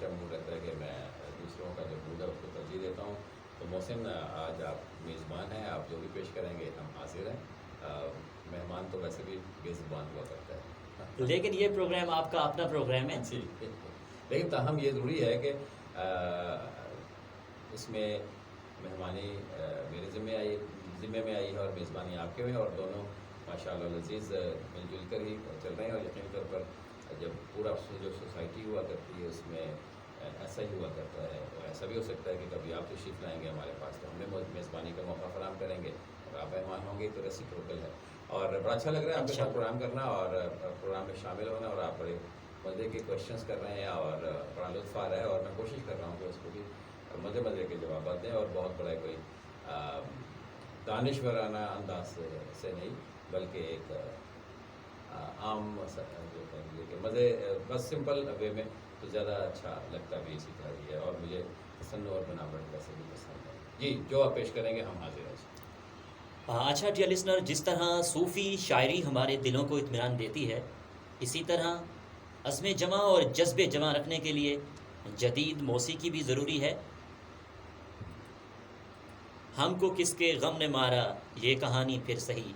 ہمیشہ موڈ رہتا ہے کہ میں دوسروں کا جو موڈ ہے اس کو ترجیح دیتا ہوں. تو محسن آج آپ میزبان ہیں, آپ جو بھی پیش کریں گے ہم حاضر ہیں. مہمان تو ویسے بھی بے زبان ہوا کرتا ہے. لیکن یہ پروگرام آپ کا اپنا پروگرام ہے. جی, لیکن تاہم یہ ضروری ہے کہ اس میں مہمانی میرے ذمے میں آئی ہے اور میزبانی آپ کے میں, اور دونوں ماشاء اللہ لذیذ مل جل کر ہی چل رہے ہیں. اور یقینی طور پر جب پورا جو سوسائٹی ہوا کرتی ہے اس میں ایسا ہی ہوا کرتا ہے, اور ایسا بھی ہو سکتا ہے کہ کبھی آپ تشریف لائیں گے ہمارے پاس تو ہم نے میزبانی کا موقع فراہم کریں گے, اور آپ مہمان ہوں گے تو ریسیپروکل ہے. اور بڑا اچھا لگ رہا ہے آپ کے ساتھ پروگرام کرنا اور پروگرام میں شامل ہونا, اور آپ بڑے مزے کے کوشچنس کر رہے ہیں اور بڑا لطف آ رہا ہے, اور میں کوشش کر رہا ہوں کہ اس کو بھی مزے کے جوابات دیں, اور بہت بڑا کوئی دانشورانہ انداز سے نہیں بلکہ ایک عام جو کہیں کہ مزے بس سمپل وے میں, تو زیادہ اچھا لگتا بھی اسی طرح ہی ہے. اور مجھے تصنع اور بناوٹ ویسے بھی پسند ہے. جی, جو آپ پیش کریں گے ہم حاضر ہیں. اچھا ڈیئر لسنر, جس طرح صوفی شاعری ہمارے دلوں کو اطمینان دیتی ہے, اسی طرح عزم جمع اور جذبے جمع رکھنے کے لیے جدید موسیقی بھی ضروری ہے. ہم کو کس کے غم نے مارا یہ کہانی پھر سہی,